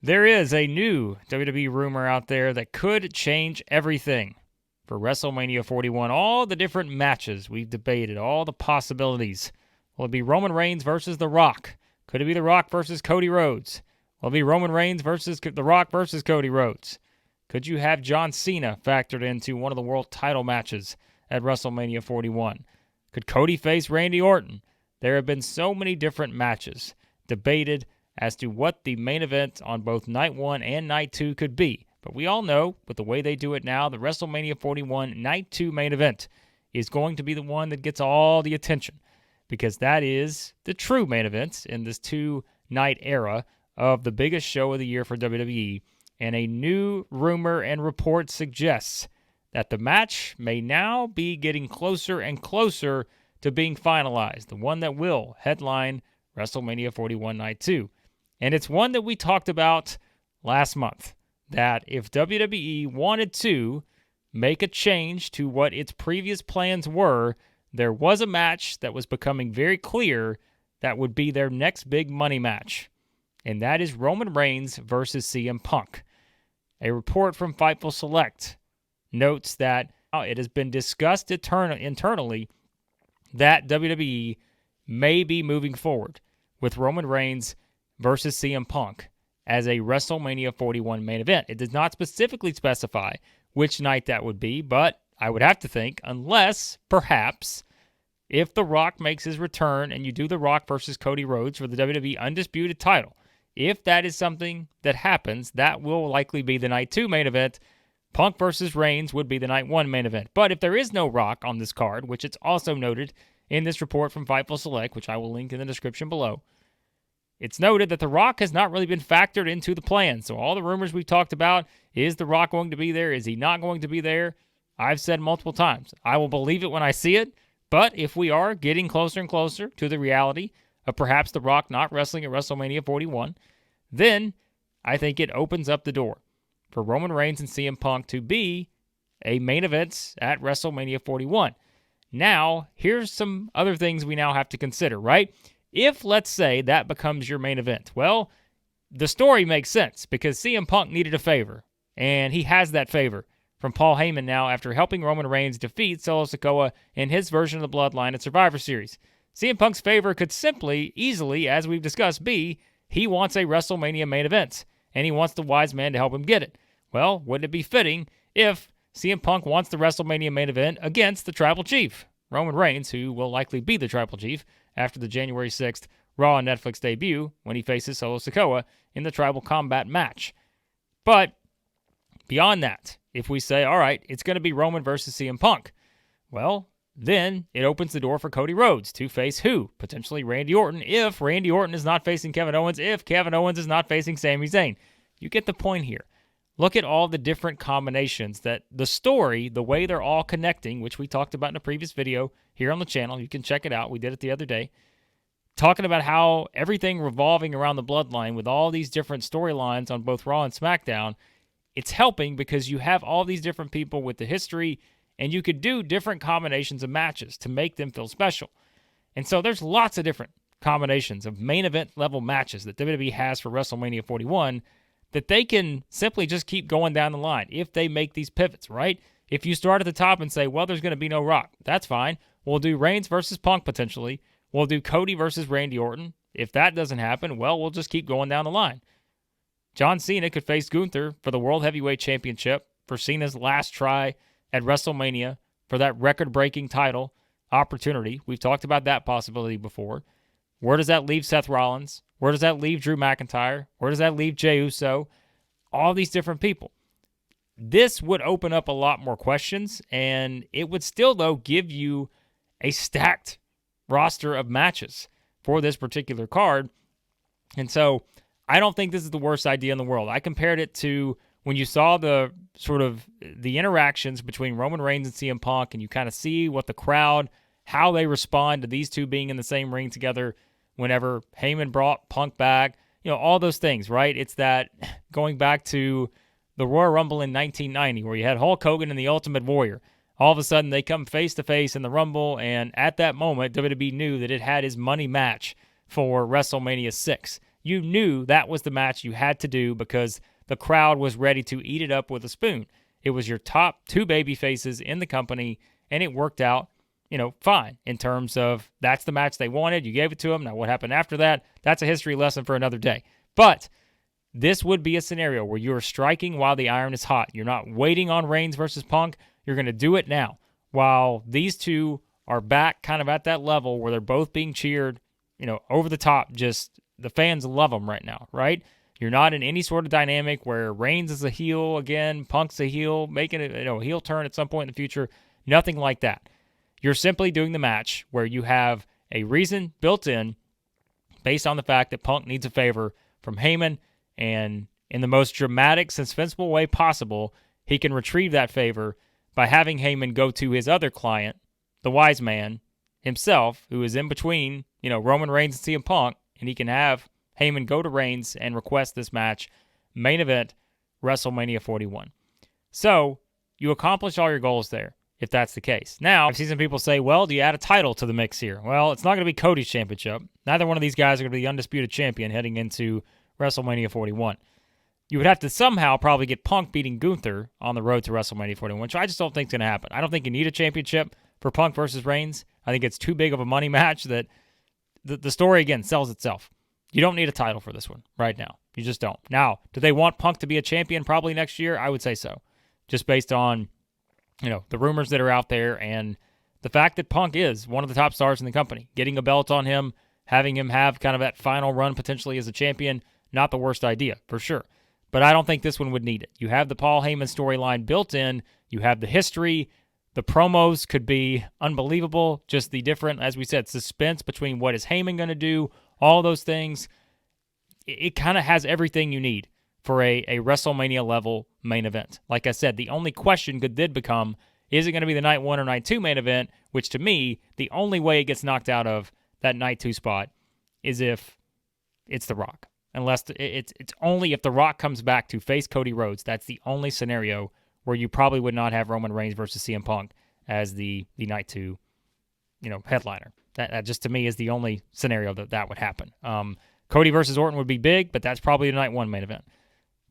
There is a new WWE rumor out there that could change everything for WrestleMania 41. All the different matches we've debated, all the possibilities. Will it be Roman Reigns versus The Rock? Could it be The Rock versus Cody Rhodes? Will it be Roman Reigns versus The Rock versus Cody Rhodes? Could you have John Cena factored into one of the world title matches at WrestleMania 41? Could Cody face Randy Orton? There have been so many different matches debated as to what the main event on both Night 1 and Night 2 could be. But we all know, with the way they do it now, the WrestleMania 41 Night 2 main event is going to be the one that gets all the attention, because that is the true main event in this two-night era of the biggest show of the year for WWE. And a new rumor and report suggests that the match may now be getting closer and closer to being finalized, the one that will headline WrestleMania 41 Night 2. And it's one that we talked about last month, that if WWE wanted to make a change to what its previous plans were, there was a match that was becoming very clear that would be their next big money match. And that is Roman Reigns versus CM Punk. A report from Fightful Select notes that it has been discussed internally that WWE may be moving forward with Roman Reigns versus CM Punk as a WrestleMania 41 main event. It does not specifically specify which night that would be, but I would have to think, unless, perhaps, if The Rock makes his return and you do The Rock versus Cody Rhodes for the WWE Undisputed title, if that is something that happens, that will likely be the Night 2 main event. Punk versus Reigns would be the Night 1 main event. But if there is no Rock on this card, which it's also noted in this report from Fightful Select, which I will link in the description below, it's noted that The Rock has not really been factored into the plan. So all the rumors we've talked about, is The Rock going to be there? Is he not going to be there? I've said multiple times, I will believe it when I see it. But if we are getting closer and closer to the reality of perhaps The Rock not wrestling at WrestleMania 41, then I think it opens up the door for Roman Reigns and CM Punk to be a main event at WrestleMania 41. Now, here's some other things we now have to consider, right? If, let's say, that becomes your main event, well, the story makes sense because CM Punk needed a favor, and he has that favor from Paul Heyman now after helping Roman Reigns defeat Solo Sikoa in his version of the Bloodline at Survivor Series. CM Punk's favor could simply, easily, as we've discussed, be he wants a WrestleMania main event, and he wants the wise man to help him get it. Well, wouldn't it be fitting if CM Punk wants the WrestleMania main event against the Tribal Chief, Roman Reigns, who will likely be the Tribal Chief after the January 6th Raw on Netflix debut when he faces Solo Sikoa in the Tribal Combat match. But beyond that, if we say, all right, it's going to be Roman versus CM Punk, well, then it opens the door for Cody Rhodes to face who? Potentially Randy Orton, if Randy Orton is not facing Kevin Owens, if Kevin Owens is not facing Sami Zayn. You get the point here. Look at all the different combinations that the story, the way they're all connecting, which we talked about in a previous video here on the channel. You can check it out. We did it the other day. Talking about how everything revolving around the Bloodline with all these different storylines on both Raw and SmackDown, it's helping because you have all these different people with the history, and you could do different combinations of matches to make them feel special. And so there's lots of different combinations of main event level matches that WWE has for WrestleMania 41 that they can simply just keep going down the line if they make these pivots, right? If you start at the top and say, well, there's going to be no Rock, that's fine. We'll do Reigns versus Punk potentially. We'll do Cody versus Randy Orton. If that doesn't happen, well, we'll just keep going down the line. John Cena could face Gunther for the World Heavyweight Championship for Cena's last try at WrestleMania for that record-breaking title opportunity. We've talked about that possibility before. Where does that leave Seth Rollins? Where does that leave Drew McIntyre? Where does that leave Jey Uso? All these different people. This would open up a lot more questions, and it would still, though, give you a stacked roster of matches for this particular card. And so I don't think this is the worst idea in the world. I compared it to when you saw the sort of the interactions between Roman Reigns and CM Punk, and you kind of see what the crowd, how they respond to these two being in the same ring together whenever Heyman brought Punk back, all those things, right? It's that going back to the Royal Rumble in 1990 where you had Hulk Hogan and the Ultimate Warrior. All of a sudden, they come face-to-face in the Rumble, and at that moment, WWE knew that it had his money match for WrestleMania 6. You knew that was the match you had to do because the crowd was ready to eat it up with a spoon. It was your top two baby faces in the company, and it worked out, fine in terms of that's the match they wanted. You gave it to them. Now, what happened after that? That's a history lesson for another day. But this would be a scenario where you're striking while the iron is hot. You're not waiting on Reigns versus Punk. You're going to do it now while these two are back kind of at that level where they're both being cheered, over the top. Just the fans love them right now, right? You're not in any sort of dynamic where Reigns is a heel again, Punk's a heel, making it a heel turn at some point in the future. Nothing like that. You're simply doing the match where you have a reason built in based on the fact that Punk needs a favor from Heyman, and in the most dramatic, suspenseful way possible, he can retrieve that favor by having Heyman go to his other client, the wise man himself, who is in between, Roman Reigns and CM Punk, and he can have Heyman go to Reigns and request this match, main event, WrestleMania 41. So you accomplish all your goals there, if that's the case. Now, I've seen some people say, well, do you add a title to the mix here? Well, it's not going to be Cody's championship. Neither one of these guys are going to be the undisputed champion heading into WrestleMania 41. You would have to somehow probably get Punk beating Gunther on the road to WrestleMania 41, which I just don't think is going to happen. I don't think you need a championship for Punk versus Reigns. I think it's too big of a money match that the story, again, sells itself. You don't need a title for this one right now. You just don't. Now, do they want Punk to be a champion probably next year? I would say so, just based on the rumors that are out there and the fact that Punk is one of the top stars in the company. Getting a belt on him, having him have kind of that final run potentially as a champion, not the worst idea, for sure. But I don't think this one would need it. You have the Paul Heyman storyline built in. You have the history. The promos could be unbelievable. Just the different, as we said, suspense between what is Heyman going to do, all those things. It kind of has everything you need for a WrestleMania-level main event. Like I said, the only question could then become, is it going to be the Night 1 or Night 2 main event? Which, to me, the only way it gets knocked out of that Night 2 spot is if it's The Rock. Unless it's only if The Rock comes back to face Cody Rhodes. That's the only scenario where you probably would not have Roman Reigns versus CM Punk as the Night 2, headliner. That just, to me, is the only scenario that would happen. Cody versus Orton would be big, but that's probably the Night 1 main event.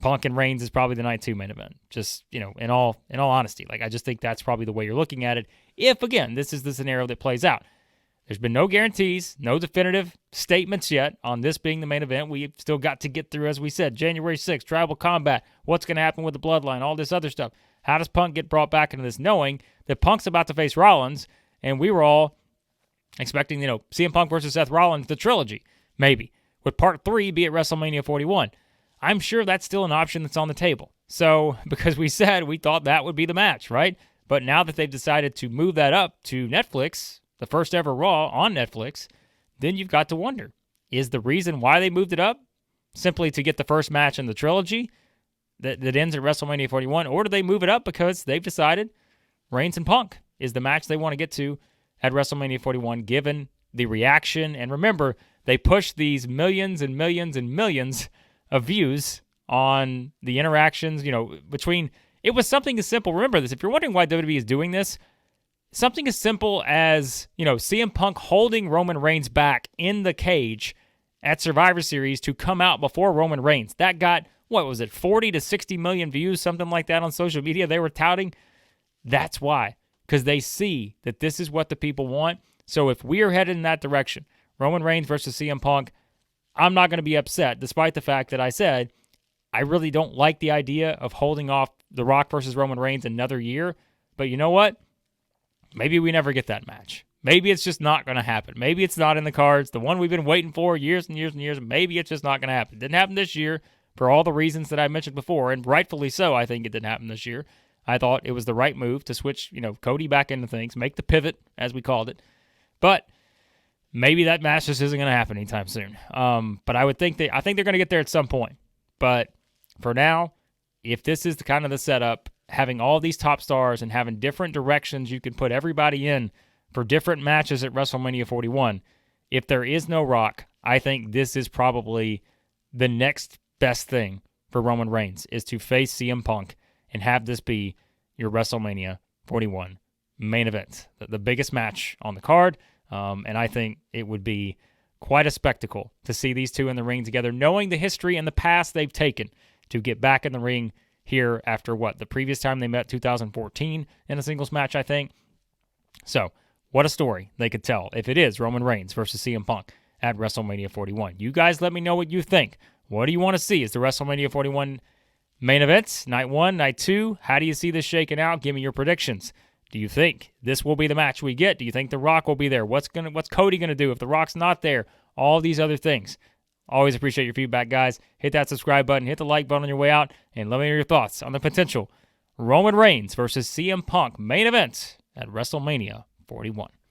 Punk and Reigns is probably the Night 2 main event. Just, in all honesty. I just think that's probably the way you're looking at it. If, again, this is the scenario that plays out. There's been no guarantees, no definitive statements yet on this being the main event. We've still got to get through, as we said, January 6th, Tribal Combat, what's going to happen with the Bloodline, all this other stuff. How does Punk get brought back into this, knowing that Punk's about to face Rollins, and we were all expecting, CM Punk versus Seth Rollins, the trilogy, maybe, with Part 3 be at WrestleMania 41. I'm sure that's still an option that's on the table. So, because we said we thought that would be the match, right? But now that they've decided to move that up to Netflix, the first ever Raw on Netflix, then you've got to wonder, is the reason why they moved it up simply to get the first match in the trilogy that ends at WrestleMania 41, or do they move it up because they've decided Reigns and Punk is the match they want to get to at WrestleMania 41, given the reaction? And remember, they push these millions and millions and millions of views on the interactions, between, it was something as simple, remember this, if you're wondering why WWE is doing this, something as simple as, CM Punk holding Roman Reigns back in the cage at Survivor Series to come out before Roman Reigns. That got, 40 to 60 million views, something like that on social media they were touting. That's why, because they see that this is what the people want. So if we are headed in that direction, Roman Reigns versus CM Punk, I'm not going to be upset, despite the fact that I said I really don't like the idea of holding off The Rock versus Roman Reigns another year. But you know what? Maybe we never get that match. Maybe it's just not going to happen. Maybe it's not in the cards. The one we've been waiting for years and years and years, maybe it's just not going to happen. It didn't happen this year for all the reasons that I mentioned before, and rightfully so, I think it didn't happen this year. I thought it was the right move to switch, Cody back into things, make the pivot, as we called it. But maybe that match just isn't going to happen anytime soon. But I think they're going to get there at some point. But for now, if this is the setup, having all these top stars and having different directions you can put everybody in for different matches at WrestleMania 41, if there is no Rock, I think this is probably the next best thing for Roman Reigns, is to face CM Punk and have this be your WrestleMania 41 main event, the biggest match on the card. And I think it would be quite a spectacle to see these two in the ring together, knowing the history and the past they've taken to get back in the ring here after the previous time they met, 2014, in a singles match, I think. So, what a story they could tell if it is Roman Reigns versus CM Punk at WrestleMania 41. You guys let me know what you think. What do you want to see? Is the WrestleMania 41 main events, night 1, night 2? How do you see this shaking out? Give me your predictions. Do you think this will be the match we get? Do you think The Rock will be there? What's Cody going to do if The Rock's not there? All these other things. Always appreciate your feedback, guys. Hit that subscribe button, hit the like button on your way out, and let me know your thoughts on the potential Roman Reigns versus CM Punk main event at WrestleMania 41.